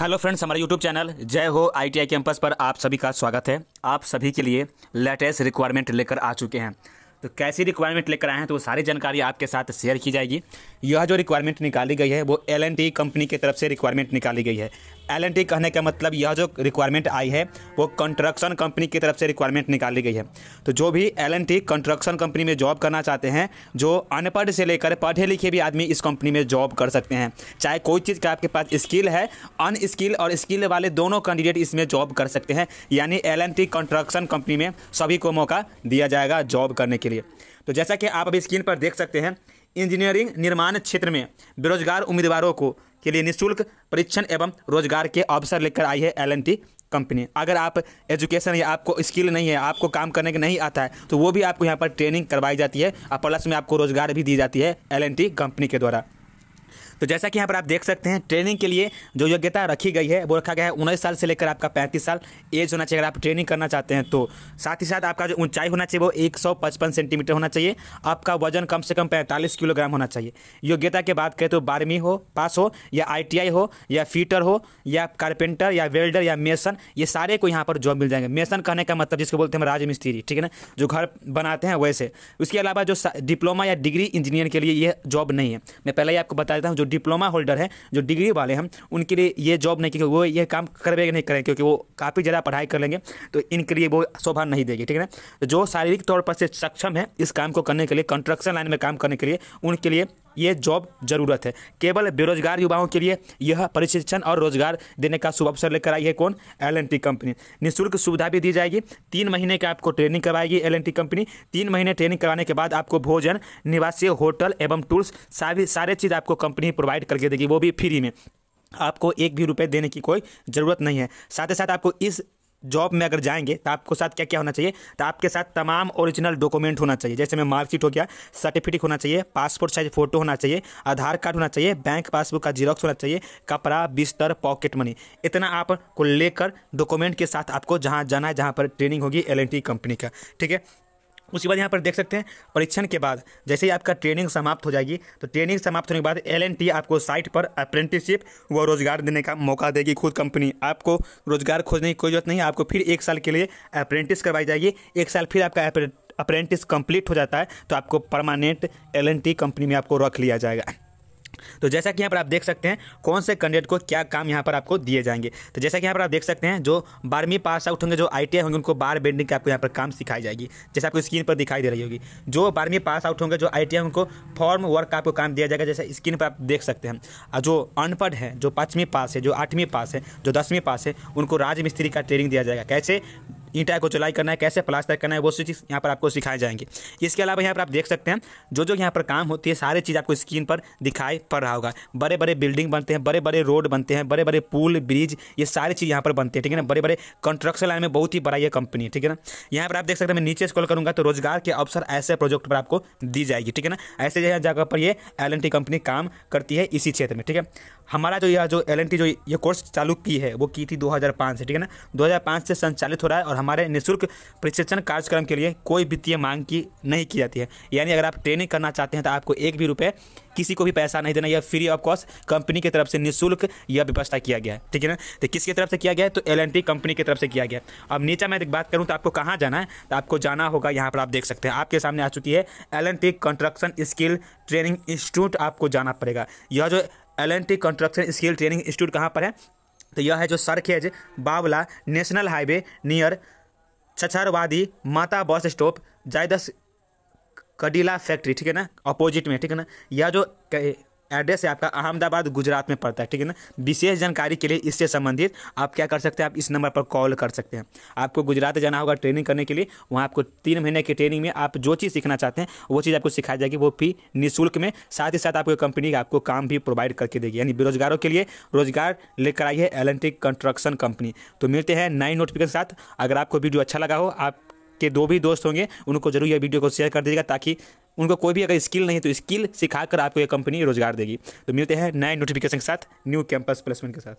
Hello friends, हमारे YouTube channel जय हो ITI कैंपस पर आप सभी का स्वागत है। आप सभी के लिए लेटेस्ट रिक्वायरमेंट लेकर आ चुके हैं। तो कैसी रिक्वायरमेंट लेकर आए हैं तो वो सारी जानकारी आपके साथ शेयर की जाएगी। यह जो रिक्वायरमेंट निकाली गई है वो L&T कंपनी की तरफ से रिक्वायरमेंट निकाली गई है। L&T कहने का मतलब यह जो रिक्वायरमेंट आई है वो कंस्ट्रक्शन कंपनी की तरफ से रिक्वायरमेंट निकाली गई है। तो जो भी L&T कंस्ट्रक्शन कंपनी में जॉब करना चाहते हैं, जो अनपढ़ से लेकर पढ़े लिखे भी आदमी इस कंपनी में जॉब कर सकते हैं। चाहे कोई चीज़ का आपके पास स्किल है, अनस्किल और स्किल वाले दोनों कैंडिडेट इसमें जॉब कर सकते हैं। यानी L&T कंस्ट्रक्शन कंपनी में सभी को मौका दिया जाएगा जॉब करने के लिए। तो जैसा कि आप अभी स्क्रीन पर देख सकते हैं, इंजीनियरिंग निर्माण क्षेत्र में बेरोजगार उम्मीदवारों को के लिए निःशुल्क परीक्षण एवं रोजगार के अवसर लेकर आई है L&T कंपनी। अगर आप एजुकेशन या आपको स्किल नहीं है, आपको काम करने का नहीं आता है, तो वो भी आपको यहाँ पर ट्रेनिंग करवाई जाती है और प्लस में आपको रोजगार भी दी जाती है L&T कंपनी के द्वारा। तो जैसा कि यहाँ पर आप देख सकते हैं, ट्रेनिंग के लिए जो योग्यता रखी गई है वो रखा गया है 19 साल से लेकर आपका 35 साल एज होना चाहिए अगर आप ट्रेनिंग करना चाहते हैं। तो साथ ही साथ आपका जो ऊंचाई होना चाहिए वो 155 सेंटीमीटर होना चाहिए। आपका वजन कम से कम 45 किलोग्राम होना चाहिए। योग्यता की बात करें तो 12वीं हो पास हो या ITI हो या फिटर हो या कारपेंटर या वेल्डर या मेसन, ये सारे को यहाँ पर जॉब मिल जाएंगे। मेसन कहने का मतलब जिसको बोलते हैं राजमिस्त्री, ठीक है ना, जो घर बनाते हैं वैसे। उसके अलावा जो डिप्लोमा या डिग्री इंजीनियर के लिए ये जॉब नहीं है। मैं पहले ही आपको बता देता हूँ, जो डिप्लोमा होल्डर है, जो डिग्री वाले हैं, उनके लिए ये जॉब नहीं, क्योंकि वो ये काम करेंगे नहीं करेंगे, क्योंकि वो काफ़ी ज़्यादा पढ़ाई कर लेंगे तो इनके लिए वो शोभा नहीं देगी, ठीक है ना। तो जो शारीरिक तौर पर से सक्षम है इस काम को करने के लिए, कंस्ट्रक्शन लाइन में काम करने के लिए, उनके लिए ये जॉब ज़रूरत है। केवल बेरोजगार युवाओं के लिए यह प्रशिक्षण और रोजगार देने का शुभ अवसर लेकर आई है कौन? L&T company. निःशुल्क सुविधा भी दी जाएगी। 3 महीने का आपको ट्रेनिंग करवाएगी L&T कंपनी। 3 महीने ट्रेनिंग कराने के बाद आपको भोजन, निवासीय, होटल एवं टूल्स सारे चीज़ आपको कंपनी प्रोवाइड करके देगी, वो भी फ्री में। आपको एक भी रुपये देने की कोई ज़रूरत नहीं है। साथ ही साथ आपको इस जॉब में अगर जाएंगे तो आपको साथ क्या क्या होना चाहिए? तो आपके साथ तमाम ओरिजिनल डॉक्यूमेंट होना चाहिए। जैसे में मार्कशीट हो गया, सर्टिफिकेट होना चाहिए, पासपोर्ट साइज फ़ोटो होना चाहिए, आधार कार्ड होना चाहिए, बैंक पासबुक का जीरोक्स होना चाहिए, कपड़ा, बिस्तर, पॉकेट मनी, इतना आपको लेकर डॉक्यूमेंट के साथ आपको जहाँ जाना है, जहाँ पर ट्रेनिंग होगी L&T कंपनी का, ठीक है। उसके बाद यहाँ पर देख सकते हैं, परीक्षण के बाद जैसे ही आपका ट्रेनिंग समाप्त हो जाएगी, तो ट्रेनिंग समाप्त होने के बाद L&T आपको साइट पर अप्रेंटिसशिप व रोजगार देने का मौका देगी खुद कंपनी। आपको रोजगार खोजने की कोई जरूरत नहीं है। आपको फिर 1 साल के लिए अप्रेंटिस करवाई जाएगी। 1 साल फिर आपका अप्रेंटिस कंप्लीट हो जाता है तो आपको परमानेंट L&T कंपनी में आपको रख लिया जाएगा। तो जैसा कि यहाँ पर आप देख सकते हैं कौन से कैंडिडेट को क्या काम यहाँ पर आपको दिए जाएंगे। तो जैसा कि यहाँ पर आप देख सकते हैं, जो 12वीं पास आउट होंगे, जो ITI होंगे, उनको बार बेंडिंग का आपको यहाँ पर काम सिखाई जाएगी, जैसे आपको स्क्रीन पर दिखाई दे रही होगी। जो 12वीं पास आउट होंगे, जो ITI, उनको फॉर्म वर्क का आपको काम दिया जाएगा, जैसे स्क्रीन पर आप देख सकते हैं। और जो अनपढ़ है, जो 5वीं पास है, जो 8वीं पास है, जो 10वीं पास है, उनको राजमिस्त्री का ट्रेनिंग दिया जाएगा। कैसे ईंटा को चुलाई करना है, कैसे प्लास्टर करना है, वो चीज़ यहाँ पर आपको सिखाए जाएंगे। इसके अलावा यहाँ पर आप देख सकते हैं जो यहाँ पर काम होती है, सारी चीज़ आपको स्क्रीन पर दिखाई पड़ रहा होगा। बड़े बड़े बिल्डिंग बनते हैं, बड़े बड़े रोड बनते हैं, बड़े बड़े पुल, ब्रिज, ये सारी चीज़ यहाँ पर बनती है, ठीक है ना। बड़े बड़े कंस्ट्रक्शन लाइन में बहुत ही बड़ा ये कंपनी है, ठीक है ना। यहाँ पर आप देख सकते हैं, मैं नीचे स्क्रॉल करूँगा तो रोजगार के अवसर ऐसे प्रोजेक्ट पर आपको दी जाएगी, ठीक है ना। ऐसे जगह पर ये L&T कंपनी काम करती है इसी क्षेत्र में, ठीक है। हमारा जो L&T जो ये कोर्स चालू की है वो की थी 2005 से, ठीक है ना। 2005 से संचालित हो रहा है और हमारे निःशुल्क प्रशिक्षण कार्यक्रम के लिए कोई वित्तीय मांग की नहीं की जाती है। यानी अगर आप ट्रेनिंग करना चाहते हैं तो आपको एक भी रुपये किसी को भी पैसा नहीं देना, यह फ्री ऑफ कॉस्ट कंपनी की तरफ से निःशुल्क यह व्यवस्था किया गया है, ठीक है ना। तो किसकी तरफ से किया गया है? तो L&T कंपनी की तरफ से किया गया है। अब नीचे मैं बात करूँ तो आपको कहाँ जाना है, तो आपको जाना होगा, यहाँ पर आप देख सकते हैं आपके सामने आ चुकी है L&T construction skill training institute. आपको जाना पड़ेगा। यह जो L&T construction skill training institute कहाँ पर है? तो यह है जो सरखेज बावला नेशनल हाईवे नियर छछरवादी माता बस स्टॉप, जायदस कडीला फैक्ट्री, ठीक है ना, अपोजिट में, ठीक है ना। यह जो एड्रेस है आपका अहमदाबाद गुजरात में पड़ता है, ठीक है ना। विशेष जानकारी के लिए इससे संबंधित आप क्या कर सकते हैं, आप इस नंबर पर कॉल कर सकते हैं। आपको गुजरात जाना होगा ट्रेनिंग करने के लिए। वहाँ आपको 3 महीने की ट्रेनिंग में आप जो चीज़ सीखना चाहते हैं वो चीज़ आपको सिखाई जाएगी, वो भी निःशुल्क में। साथ ही साथ आपको कंपनी आपको काम भी प्रोवाइड करके देगी। यानी बेरोजगारों के लिए रोजगार लेकर आई है L&T कंस्ट्रक्शन कंपनी। तो मिलते हैं नई नोटिफिकेशन के साथ। अगर आपको वीडियो अच्छा लगा हो, आपके 2 भी दोस्त होंगे, उनको जरूर यह वीडियो को शेयर कर दीजिएगा, ताकि उनको कोई भी अगर स्किल नहीं है तो स्किल सिखाकर आपको ये कंपनी रोजगार देगी। तो मिलते हैं नए नोटिफिकेशन के साथ, न्यू कैंपस प्लेसमेंट के साथ।